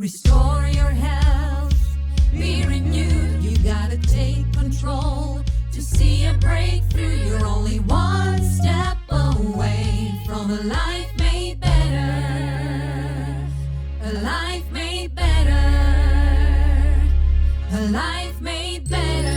Restore your health, be renewed. You gotta take control to see a breakthrough. You're only one step away from a life made better. A life made better. A life made better.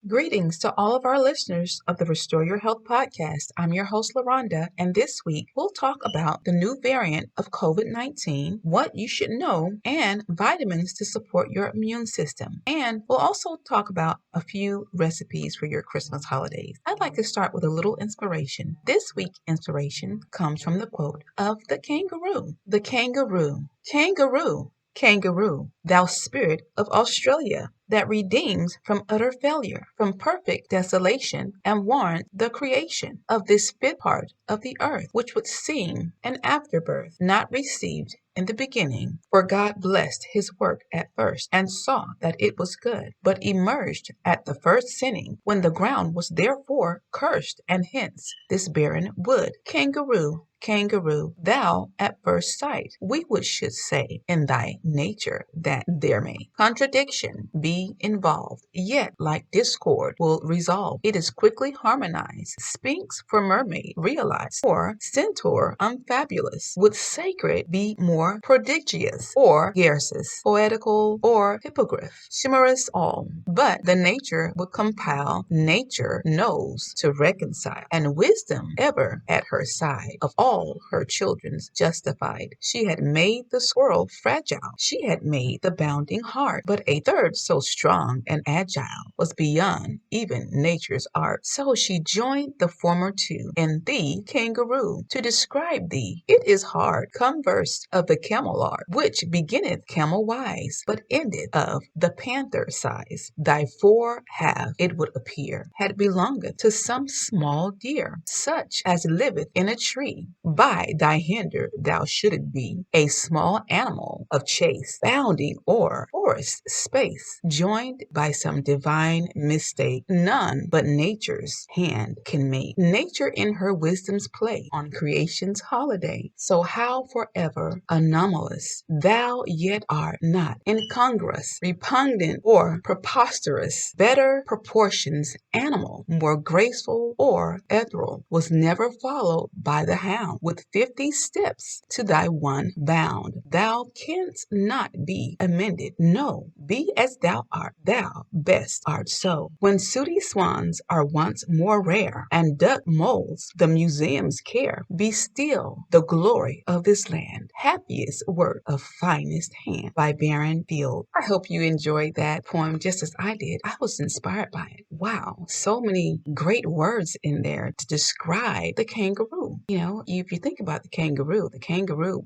Greetings to all of our listeners of the Restore Your Health podcast. I'm your host, Laronda, and this week we'll talk about the new variant of COVID-19, what you should know, and vitamins to support your immune system. And we'll also talk about a few recipes for your Christmas holidays. I'd like to start with a little inspiration. This week's inspiration comes from the quote of the kangaroo. The kangaroo. Kangaroo. Kangaroo, thou spirit of Australia, that redeems from utter failure, from perfect desolation, and warrant the creation of this fit part of the earth, which would seem an afterbirth, not received in the beginning. For God blessed his work at first, and saw that it was good, but emerged at the first sinning, when the ground was therefore cursed, and hence this barren wood. Kangaroo, kangaroo, thou at first sight, we would should say in thy nature that there may contradiction be involved, yet like discord will resolve. It is quickly harmonized. Sphinx for mermaid realized, or centaur unfabulous. Would sacred be more prodigious, or Garces, poetical, or hippogriff, chimerous all. But the nature would compile, nature knows to reconcile, and wisdom ever at her side, of all her children's justified. She had made the squirrel fragile, she had made the bounding hard, but a third so strong and agile was beyond even nature's art. So she joined the former two in thee, kangaroo. To describe thee, it is hard. Converse of the camelard, which beginneth camel wise, but ended of the panther size. Thy fore half, it would appear, had belongeth to some small deer, such as liveth in a tree. By thy hinder thou shouldst be a small animal of chase, bounding o'er forest space, joined by some divine mistake, none but nature's hand can make. Nature in her wisdom's play on creation's holiday. So how forever anomalous thou yet art not, incongruous, repugnant, or preposterous, better proportions animal, more graceful or ethereal, was never followed by the hound. With 50 steps to thy one bound, thou canst not be amended. No, be as thou art, thou best art so. When sooty swans are once more rare, and duck moles the museum's care, be still the glory of this land, happiest work of finest hand, by Baron Field. I hope you enjoyed that poem just as I did. I was inspired by it. Wow, so many great words in there to describe the kangaroo. You know, if you think about the kangaroo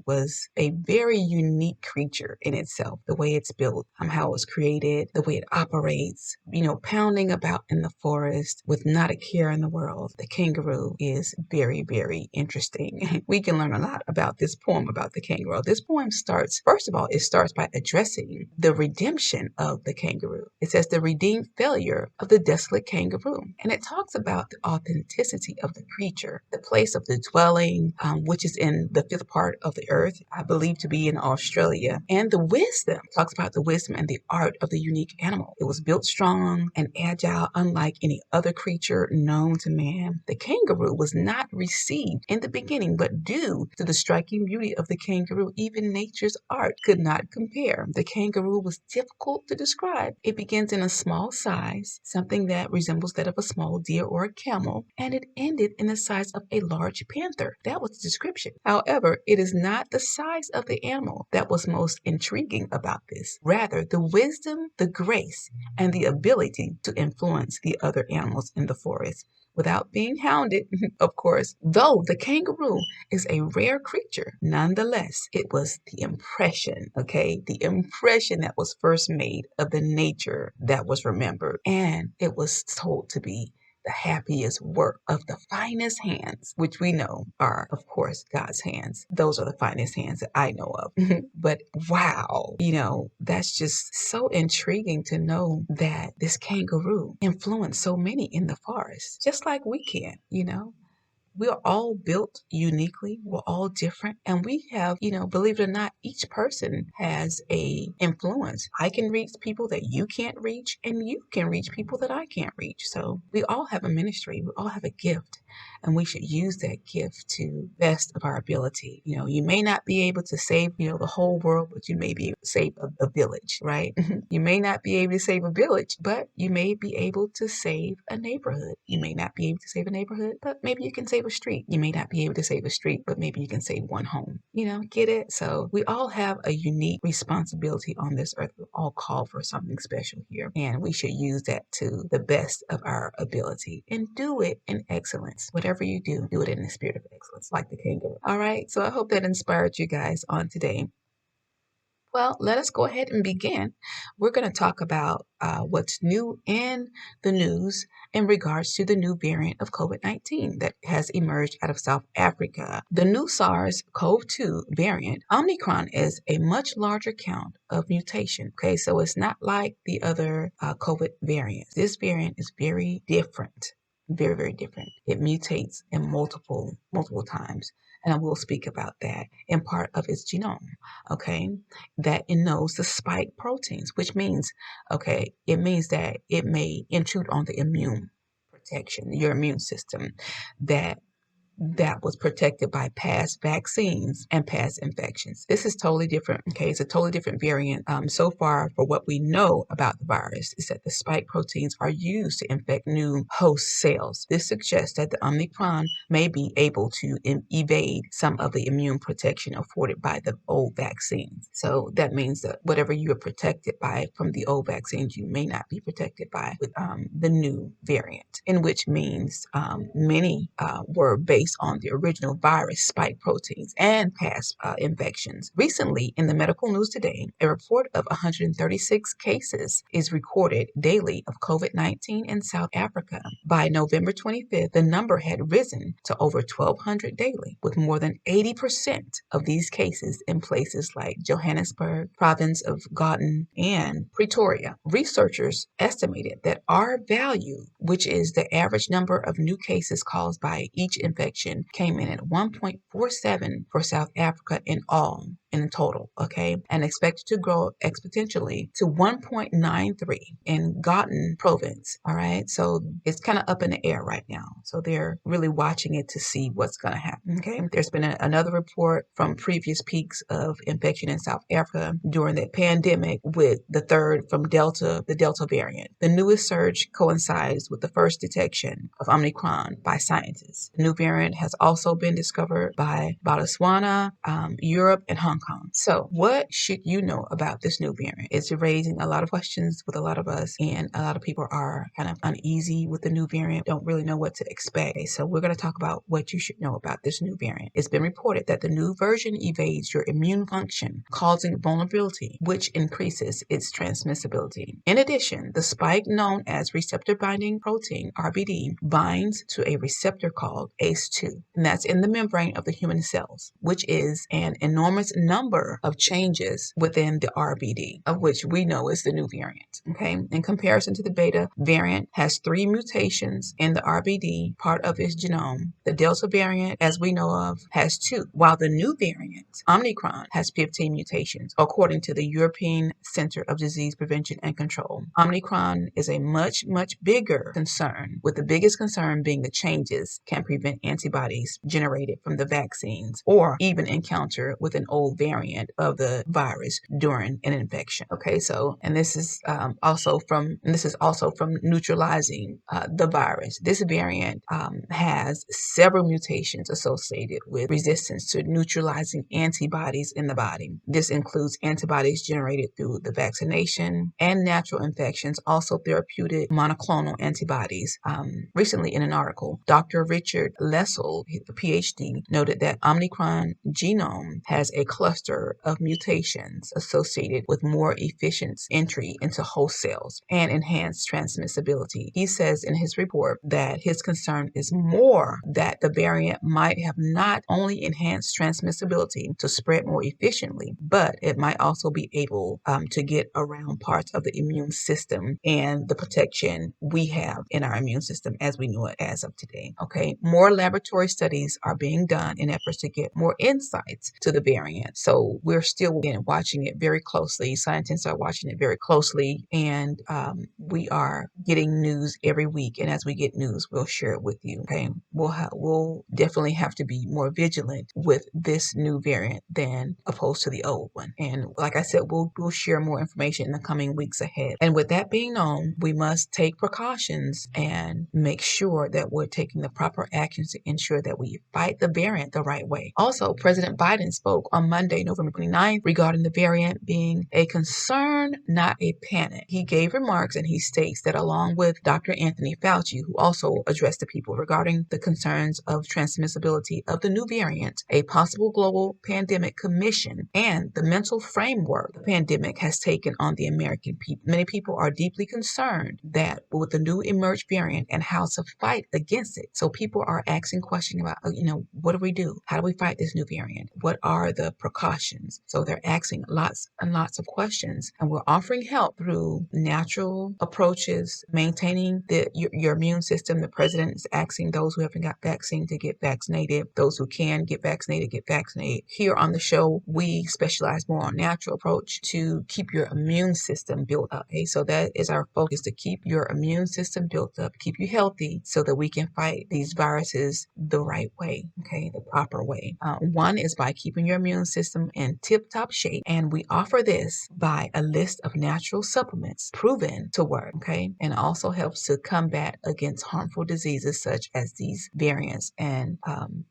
was a very unique creature in itself. The way it's built, how it was created, the way it operates, pounding about in the forest with not a care in the world. The kangaroo is very, very interesting. We can learn a lot about this poem about the kangaroo. This poem starts, first of all, it starts by addressing the redemption of the kangaroo. It says the redeemed failure of the desolate kangaroo. And it talks about the authenticity of the creature, the place of the dwelling, which is in the fifth part of the earth, I believe to be in Australia. And the wisdom, talks about the wisdom and the art of the unique animal. It was built strong and agile, unlike any other creature known to man. The kangaroo was not received in the beginning, but due to the striking beauty of the kangaroo, even nature's art could not compare. The kangaroo was difficult to describe. It begins in a small size, something that resembles that of a small deer or a camel, and it ended in the size of a large panther. That was the description. However, it is not the size of the animal that was most intriguing about this. Rather, the wisdom, the grace, and the ability to influence the other animals in the forest without being hounded, of course. Though the kangaroo is a rare creature, nonetheless, it was the impression, the impression that was first made of the nature that was remembered. And it was told to be the happiest work of the finest hands, which we know are, of course, God's hands. Those are the finest hands that I know of. But wow, that's just so intriguing to know that this kangaroo influenced so many in the forest, just like we can. We are all built uniquely. We're all different. And we have, believe it or not, each person has a influence. I can reach people that you can't reach, and you can reach people that I can't reach. So we all have a ministry. We all have a gift, and we should use that gift to best of our ability. You may not be able to save, the whole world, but you may be able to save a village, right? You may not be able to save a village, but you may be able to save a neighborhood. You may not be able to save a neighborhood, but maybe you can save a street. You may not be able to save a street, but maybe you can save one home. Get it? So we all have a unique responsibility on this earth. We all call for something special here, and we should use that to the best of our ability and do it in excellence. Whatever you do it in the spirit of excellence, like the kangaroo. All right. So I hope that inspired you guys on today. Well, let us go ahead and begin. We're going to talk about what's new in the news in regards to the new variant of COVID-19 that has emerged out of South Africa. The new SARS-CoV-2 variant, Omnicron, is a much larger count of mutation. Okay, so it's not like the other COVID variants. This variant is very different. Very, very different. It mutates in multiple times. And I will speak about that in part of its genome, okay, that it knows the spike proteins, which means, it means that it may intrude on the immune protection, your immune system, that was protected by past vaccines and past infections. This is totally different. Okay, it's a totally different variant. So far, for what we know about the virus, is that the spike proteins are used to infect new host cells. This suggests that the Omicron may be able to evade some of the immune protection afforded by the old vaccines. So that means that whatever you are protected by from the old vaccines, you may not be protected by with the new variant, in which means many were based on the original virus spike proteins and past infections. Recently, in the medical news today, a report of 136 cases is recorded daily of COVID-19 in South Africa. By November 25th, the number had risen to over 1,200 daily, with more than 80% of these cases in places like Johannesburg, province of Gauteng, and Pretoria. Researchers estimated that R value, which is the average number of new cases caused by each infection, came in at 1.47 for South Africa in total, okay, and expected to grow exponentially to 1.93 in Gauteng province. All right, so it's kind of up in the air right now. So they're really watching it to see what's going to happen. Okay, there's been another report from previous peaks of infection in South Africa during the pandemic, with the third from the Delta variant. The newest surge coincides with the first detection of Omicron by scientists. The new variant has also been discovered by Botswana, Europe, and Hong Kong. So what should you know about this new variant? It's raising a lot of questions with a lot of us, and a lot of people are kind of uneasy with the new variant, don't really know what to expect. So we're going to talk about what you should know about this new variant. It's been reported that the new version evades your immune function, causing vulnerability, which increases its transmissibility. In addition, the spike known as receptor binding protein, RBD, binds to a receptor called ACE2, and that's in the membrane of the human cells, which is an enormous number of changes within the RBD, of which we know is the new variant. Okay, in comparison to the beta variant, has 3 mutations in the RBD, part of its genome. The Delta variant, as we know of, has 2, while the new variant, Omicron, has 15 mutations, according to the European Center of Disease Prevention and Control. Omicron is a much bigger concern, with the biggest concern being the changes can prevent antibodies generated from the vaccines or even encounter with an old variant of the virus during an infection. Okay, so, and this is also from neutralizing the virus. This variant has several mutations associated with resistance to neutralizing antibodies in the body. This includes antibodies generated through the vaccination and natural infections, also therapeutic monoclonal antibodies. Recently in an article, Dr. Richard Lessel, the PhD, noted that Omnicron genome has a close cluster of mutations associated with more efficient entry into host cells and enhanced transmissibility. He says in his report that his concern is more that the variant might have not only enhanced transmissibility to spread more efficiently, but it might also be able to get around parts of the immune system and the protection we have in our immune system as we know it as of today. Okay, more laboratory studies are being done in efforts to get more insights to the variant. So we're still watching it very closely. Scientists are watching it very closely, and we are getting news every week. And as we get news, we'll share it with you. Okay, we'll definitely have to be more vigilant with this new variant than opposed to the old one. And like I said, we'll share more information in the coming weeks ahead. And with that being known, we must take precautions and make sure that we're taking the proper actions to ensure that we fight the variant the right way. Also, President Biden spoke on Monday, November 29th, regarding the variant being a concern, not a panic. He gave remarks and he states that along with Dr. Anthony Fauci, who also addressed the people regarding the concerns of transmissibility of the new variant, a possible global pandemic commission, and the mental framework the pandemic has taken on the American people. Many people are deeply concerned that with the new emerged variant and how to fight against it. So people are asking questions about, what do we do? How do we fight this new variant? What are the precautions? So they're asking lots and lots of questions, and we're offering help through natural approaches, maintaining your immune system. The president is asking those who haven't got vaccine to get vaccinated. Those who can get vaccinated, get vaccinated. Here on the show, we specialize more on natural approach to keep your immune system built up. Okay? So that is our focus, to keep your immune system built up, keep you healthy so that we can fight these viruses the right way, okay, the proper way. One is by keeping your immune system in tip-top shape, and we offer this by a list of natural supplements proven to work, okay, and also helps to combat against harmful diseases such as these variants and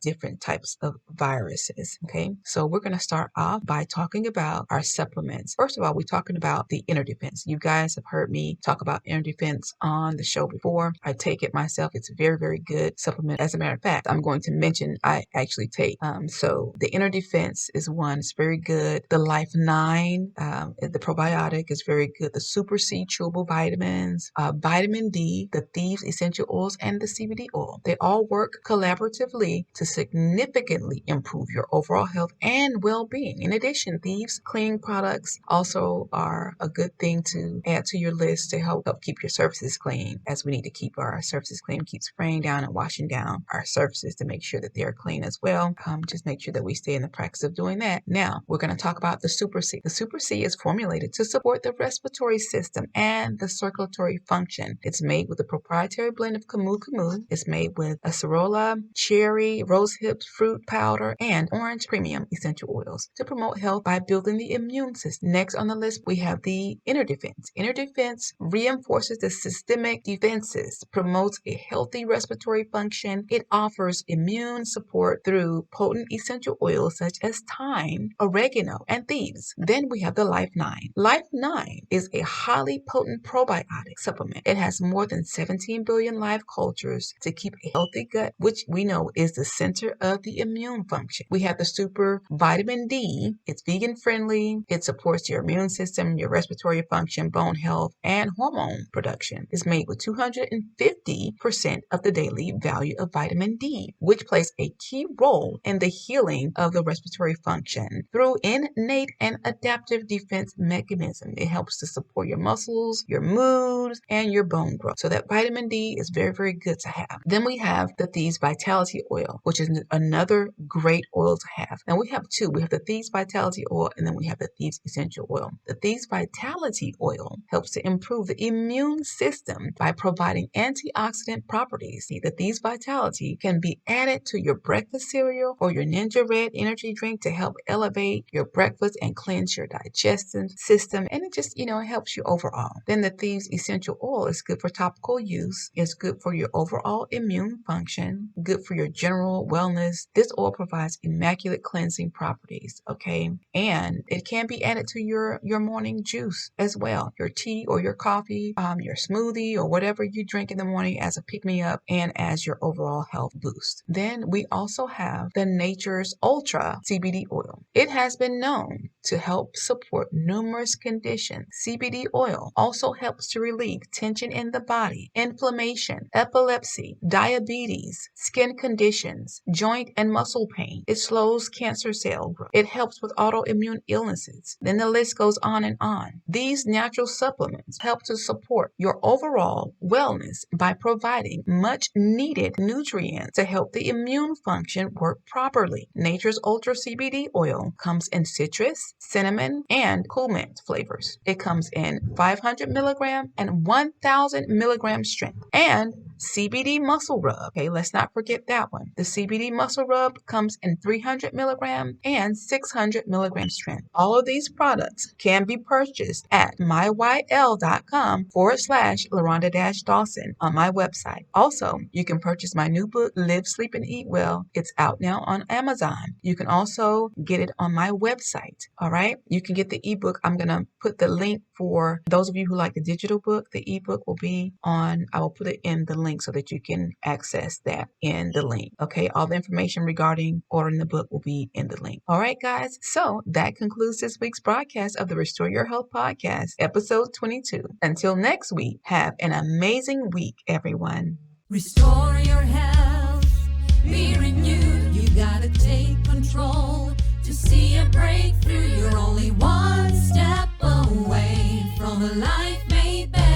different types of viruses, okay. So we're going to start off by talking about our supplements. First of all, we're talking about the Inner Defense. You guys have heard me talk about Inner Defense on the show before. I take it myself. It's a very, very good supplement. As a matter of fact, I'm going to mention I actually take. So the Inner Defense is one. It's very good. The Life 9, the probiotic is very good. The Super C chewable vitamins, vitamin D, the Thieves essential oils, and the CBD oil. They all work collaboratively to significantly improve your overall health and well-being. In addition, Thieves cleaning products also are a good thing to add to your list to help keep your surfaces clean, as we need to keep our surfaces clean, keep spraying down and washing down our surfaces to make sure that they're clean as well. Just make sure that we stay in the practice of doing that. Now, we're going to talk about the Super C. The Super C is formulated to support the respiratory system and the circulatory function. It's made with a proprietary blend of camu camu. It's made with acerola, cherry, rose hips, fruit powder, and orange premium essential oils to promote health by building the immune system. Next on the list, we have the Inner Defense. Inner Defense reinforces the systemic defenses, promotes a healthy respiratory function. It offers immune support through potent essential oils such as thyme, oregano, and thieves. Then we have the Life 9. Life 9 is a highly potent probiotic supplement. It has more than 17 billion live cultures to keep a healthy gut, which we know is the center of the immune function. We have the Super Vitamin D. It's vegan friendly. It supports your immune system, your respiratory function, bone health, and hormone production. It's made with 250% of the daily value of vitamin D, which plays a key role in the healing of the respiratory function through innate and adaptive defense mechanism. It helps to support your muscles, your moods, and your bone growth. So that vitamin D is very, very good to have. Then we have the Thieves Vitality Oil, which is another great oil to have. Now we have two. We have the Thieves Vitality Oil, and then we have the Thieves Essential Oil. The Thieves Vitality Oil helps to improve the immune system by providing antioxidant properties. The Thieves Vitality can be added to your breakfast cereal or your Ninja Red energy drink to help elevate your breakfast and cleanse your digestive system, and it just, it helps you overall. Then the Thieves Essential Oil is good for topical use. It's good for your overall immune function, good for your general wellness. This oil provides immaculate cleansing properties, okay? And it can be added to your morning juice as well, your tea or your coffee, your smoothie or whatever you drink in the morning as a pick-me-up and as your overall health boost. Then we also have the Nature's Ultra CBD oil. oil. It has been known to help support numerous conditions. CBD oil also helps to relieve tension in the body, inflammation, epilepsy, diabetes, skin conditions, joint and muscle pain. It slows cancer cell growth. It helps with autoimmune illnesses. Then the list goes on and on. These natural supplements help to support your overall wellness by providing much needed nutrients to help the immune function work properly. Nature's Ultra CBD oil comes in citrus, cinnamon, and cool mint flavors. It comes in 500 milligram and 1000 milligram strength. And CBD muscle rub. Okay, let's not forget that one. The CBD muscle rub comes in 300 milligram and 600 milligram strength. All of these products can be purchased at myyl.com/Laronda-Dawson on my website. Also, you can purchase my new book, Live, Sleep, and Eat Well. It's out now on Amazon. You can also get it on my website. All right. You can get the ebook. I'm going to put the link for those of you who like the digital book. The ebook will be on, I will put it in the link so that you can access that in the link. Okay. All the information regarding ordering the book will be in the link. All right, guys. So that concludes this week's broadcast of the Restore Your Health podcast, episode 22. Until next week, have an amazing week, everyone. Restore your health, be renewed. You gotta take control to see a breakthrough. You're only one step away from a life made better.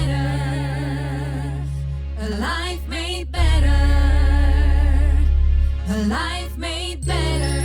A life made better. A life made better.